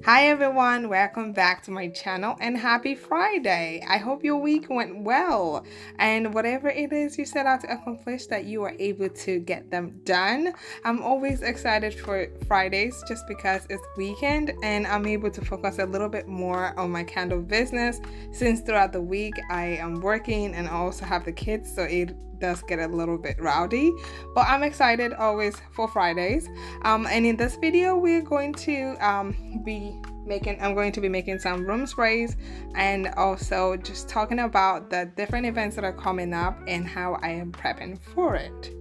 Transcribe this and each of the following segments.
Hi everyone, welcome back to my channel and happy Friday. I hope your week went well and whatever it is you set out to accomplish that you are able to get them done. I'm always excited for Fridays just because it's weekend and I'm able to focus a little bit more on my candle business since throughout the week I am working and I also have the kids, so it does get a little bit rowdy, but I'm excited always for Fridays. And in this video we're going to I'm going to be making some room sprays and also just talking about the different events that are coming up and how I am prepping for it.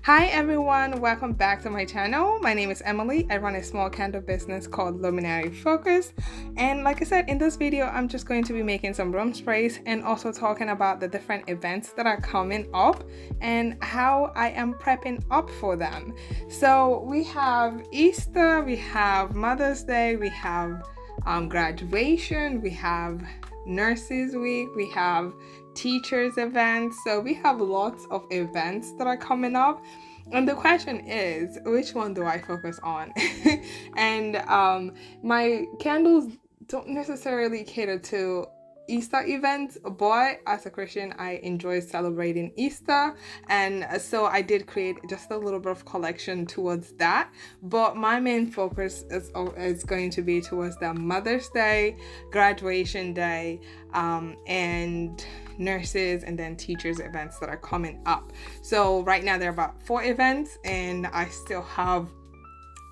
Hi everyone, welcome back to my channel. My name is Emily. I run a small candle business called Luminary Focus, and like I said, in this video I'm just going to be making some room sprays and also talking about the different events that are coming up and how I am prepping up for them. So we have Easter, we have Mother's Day, we have graduation, we have Nurses Week, we have teachers events, so we have lots of events that are coming up, and the question is, which one do I focus on? And my candles don't necessarily cater to Easter events, but as a Christian I enjoy celebrating Easter, and so I did create just a little bit of collection towards that, but my main focus is going to be towards the Mother's Day, graduation day, and nurses and then teachers events that are coming up. So right now there are about 4 events and I still have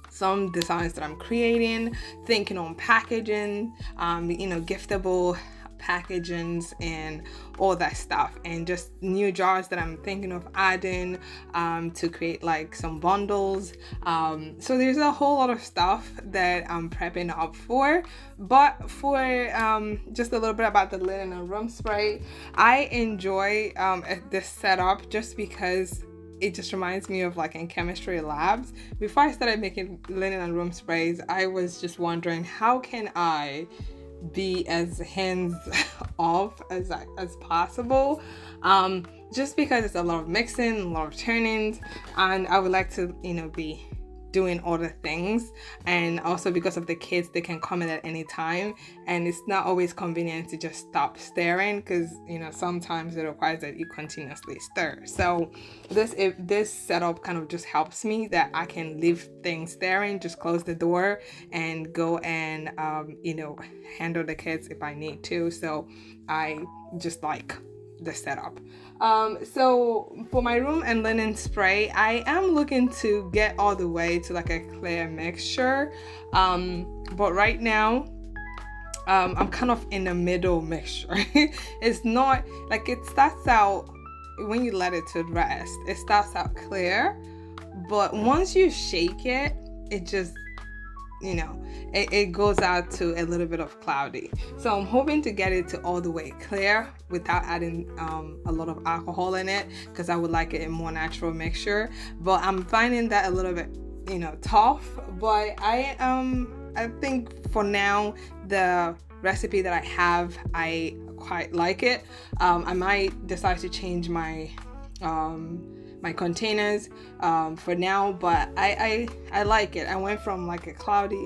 some designs that I'm creating, thinking on packaging, giftable packagings and all that stuff, and just new jars that I'm thinking of adding to create like some bundles. So there's a whole lot of stuff that I'm prepping up for. But for just a little bit about the linen and room spray, I enjoy this setup just because it just reminds me of like in chemistry labs. Before I started making linen and room sprays, I was just wondering, how can I be as hands off as possible, just because it's a lot of mixing, a lot of turnings, and I would like to be doing other things, and also because of the kids, they can come in at any time and it's not always convenient to just stop stirring, because sometimes it requires that you continuously stir. So this setup kind of just helps me that I can leave things stirring, just close the door and go and handle the kids if I need to. So I just like the setup. So for my room and linen spray, I am looking to get all the way to like a clear mixture, but right now I'm kind of in the middle mixture. It's not like, it starts out, when you let it to rest, it starts out clear, but once you shake it, it just it goes out to a little bit of cloudy. So I'm hoping to get it to all the way clear without adding a lot of alcohol in it, because I would like it in more natural mixture. But I'm finding that a little bit tough, but I think for now the recipe that I have, I quite like it. I might decide to change my containers for now, but I like it. I went from like a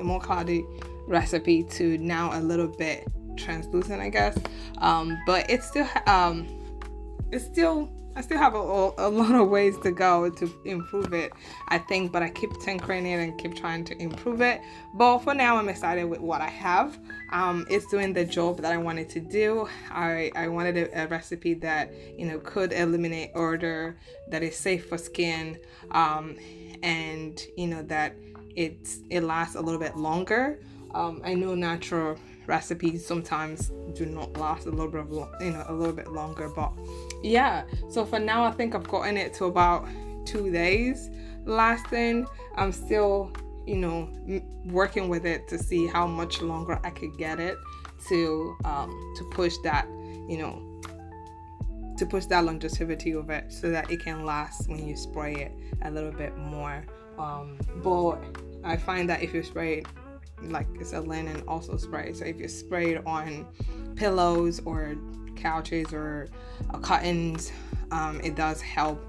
more cloudy recipe to now a little bit translucent, I guess, but I still have a lot of ways to go to improve it, I think, but I keep tinkering it and keep trying to improve it. But for now I'm excited with what I have. It's doing the job that I wanted to do. I wanted a recipe that could eliminate odor, that is safe for skin, and that it lasts a little bit longer. I know natural recipes sometimes do not last a little bit longer, but yeah. So for now I think I've gotten it to about 2 days lasting. I'm still working with it to see how much longer I could get it to push that longevity of it, so that it can last when you spray it a little bit more. But I find that if you spray it, like it's a linen also spray, so if you spray it on pillows or couches or curtains, it does help,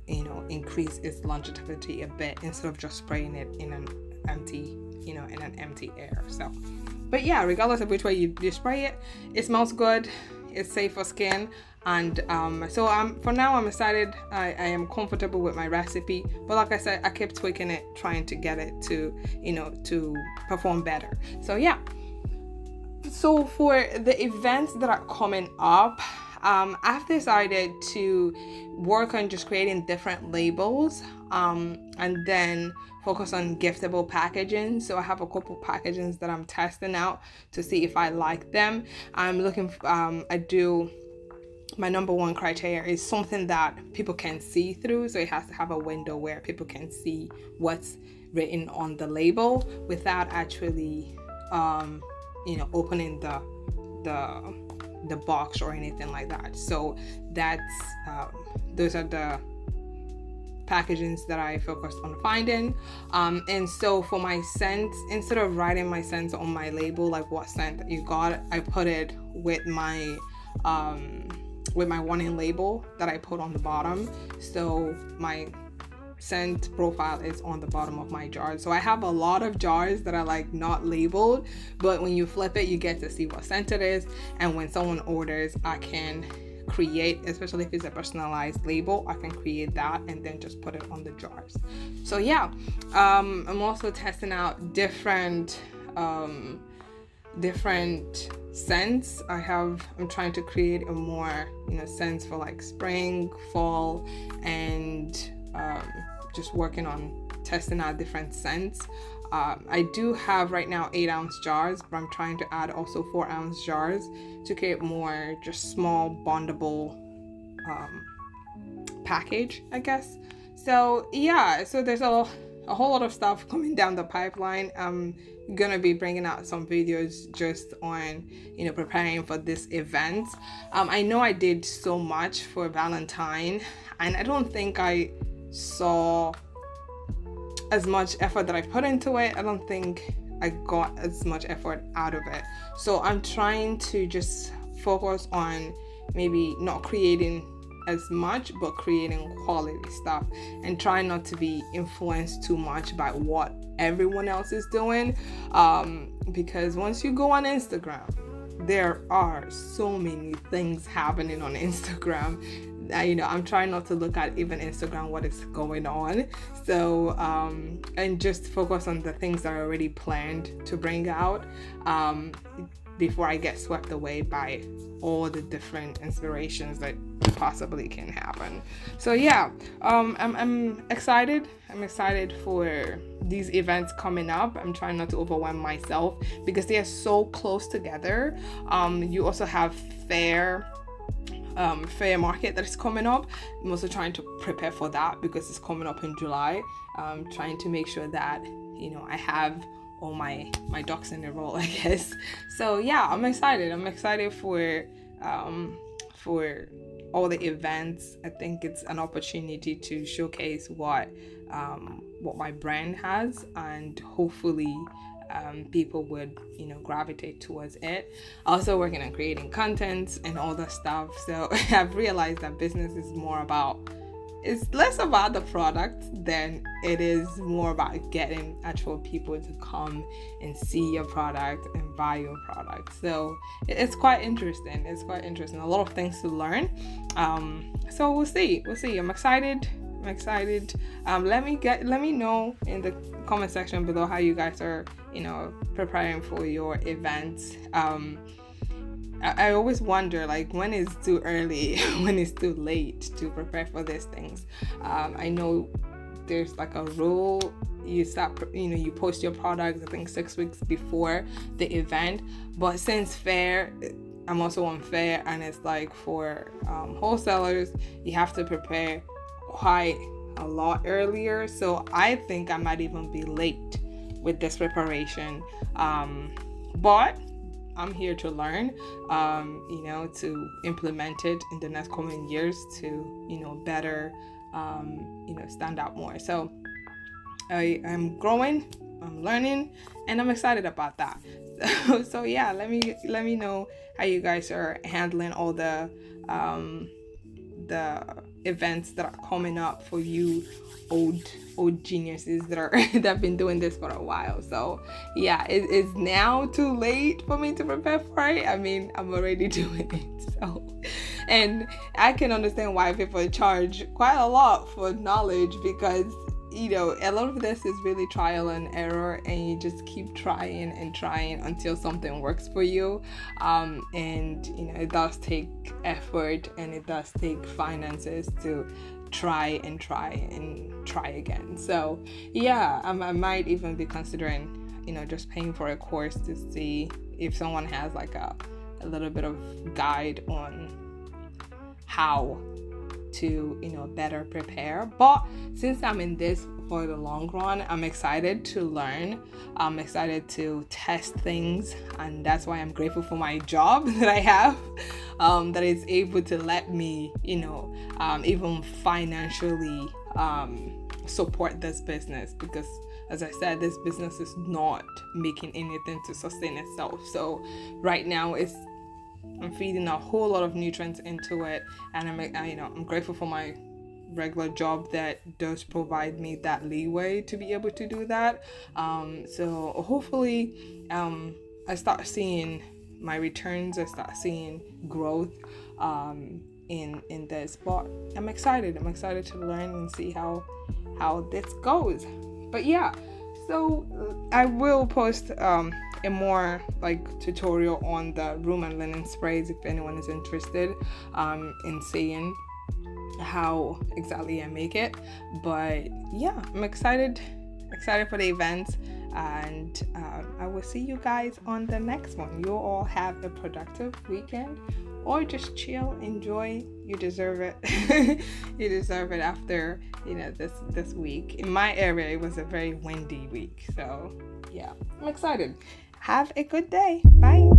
increase its longevity a bit instead of just spraying it in an empty air. So, but yeah, regardless of which way you spray it, it smells good, it's safe for skin. And so for now I'm excited. I am comfortable with my recipe, but like I said, I keep tweaking it, trying to get it to to perform better. So yeah, so for the events that are coming up, I've decided to work on just creating different labels, and then focus on giftable packaging. So I have a couple packagings that I'm testing out to see if I like them. I'm looking my number one criteria is something that people can see through. So it has to have a window where people can see what's written on the label without actually opening the box or anything like that. So that's those are the packagings that I focused on finding. And so for my scents, instead of writing my scents on my label, like what scent that you got, I put it with my warning label that I put on the bottom. So my scent profile is on the bottom of my jars. So I have a lot of jars that are like not labeled, but when you flip it, you get to see what scent it is. And when someone orders, I can create, especially if it's a personalized label, I can create that and then just put it on the jars. So yeah, I'm also testing out different scents. I'm trying to create a more scents for like spring, fall, and just working on testing out different scents. I do have right now 8-ounce jars, but I'm trying to add also 4-ounce jars to create more just small bondable package, I guess. So yeah, so there's a whole lot of stuff coming down the pipeline. I'm gonna be bringing out some videos just on preparing for this event. I know I did so much for Valentine, and I don't think I saw as much effort that I put into it. I don't think I got as much effort out of it. So I'm trying to just focus on maybe not creating as much, but creating quality stuff, and try not to be influenced too much by what everyone else is doing, because once you go on Instagram, there are so many things happening on Instagram. I'm trying not to look at even Instagram what is going on. So and just focus on the things that are already planned to bring out, before I get swept away by all the different inspirations that possibly can happen. So yeah, I'm excited. I'm excited for these events coming up. I'm trying not to overwhelm myself because they are so close together. You also have fair market that is coming up. I'm also trying to prepare for that because it's coming up in July. Trying to make sure that I have all my ducks in a row, I guess. So yeah, I'm excited for all the events. I think it's an opportunity to showcase what my brand has, and hopefully people would gravitate towards it. Also working on creating content and all that stuff. So I've realized that business is it's less about the product than it is more about getting actual people to come and see your product and buy your product. So it's quite interesting. A lot of things to learn. So we'll see. I'm excited. Let me know in the comment section below how you guys are preparing for your events. I always wonder, like, when is too early, when is too late to prepare for these things. I know there's like a rule. You start, you post your products, I think 6 weeks before the event. But since I'm also on fair, and it's like for wholesalers, you have to prepare quite a lot earlier. So I think I might even be late with this preparation. But I'm here to learn, to implement it in the next coming years to, better, stand out more. So I'm growing, I'm learning, and I'm excited about that. So yeah, let me know how you guys are handling all the events that are coming up for you old geniuses that have been doing this for a while. So yeah, it is now too late for me to prepare for it. I mean, I'm already doing it. So, and I can understand why people charge quite a lot for knowledge, because a lot of this is really trial and error, and you just keep trying and trying until something works for you. And it does take effort, and it does take finances to try again. So yeah, I might even be considering just paying for a course to see if someone has like a little bit of guide on how to better prepare. But since I'm in this for the long run, I'm excited to learn. I'm excited to test things, and that's why I'm grateful for my job that I have, that is able to let me even financially support this business, because as I said, this business is not making anything to sustain itself. So right now I'm feeding a whole lot of nutrients into it, and I'm grateful for my regular job that does provide me that leeway to be able to do that. So hopefully I start seeing my returns, I start seeing growth in this. But I'm excited to learn and see how this goes. But yeah, so I will post a more like tutorial on the room and linen sprays if anyone is interested in seeing how exactly I make it. But yeah, I'm excited for the events, and I will see you guys on the next one. You all have a productive weekend, or just chill, enjoy. You deserve it. You deserve it after this week. In my area, it was a very windy week, so yeah, I'm excited. Have a good day. Bye.